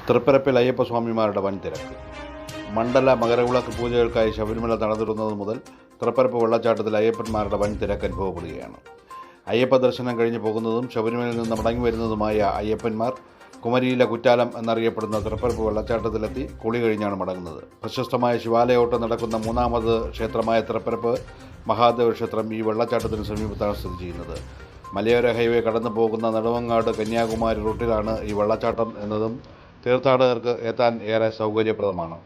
തൃപ്പരപ്പിൽ അയ്യപ്പസ്വാമിമാരുടെ വൻ തിരക്ക്. മണ്ഡല മകരവിളക്ക് പൂജകൾക്കായി ശബരിമല നടന്നിരുന്നത് മുതൽ തൃപ്പരപ്പ് വെള്ളച്ചാട്ടത്തിൽ അയ്യപ്പന്മാരുടെ വൻ തിരക്ക് അനുഭവപ്പെടുകയാണ്. അയ്യപ്പ ദർശനം കഴിഞ്ഞ് പോകുന്നതും ശബരിമലയിൽ നിന്ന് മടങ്ങി വരുന്നതുമായ അയ്യപ്പന്മാർ കുമരിയിലെ കുറ്റാലം എന്നറിയപ്പെടുന്ന തൃപ്പരപ്പ് വെള്ളച്ചാട്ടത്തിലെത്തി കുളി കഴിഞ്ഞാണ് മടങ്ങുന്നത്. പ്രശസ്തമായ ശിവാലയോട്ടം നടക്കുന്ന മൂന്നാമത് ക്ഷേത്രമായ തൃപ്പരപ്പ് മഹാദേവ ക്ഷേത്രം ഈ വെള്ളച്ചാട്ടത്തിന് സമീപത്താണ് സ്ഥിതി ചെയ്യുന്നത്. മലയോര ഹൈവേ കടന്നു പോകുന്ന നെടുമങ്ങാട് കന്യാകുമാരി റൂട്ടിലാണ് ഈ വെള്ളച്ചാട്ടം എന്നതും തീർത്ഥാടകർക്ക് എത്താൻ ഏറെ സൗകര്യപ്രദമാണ്.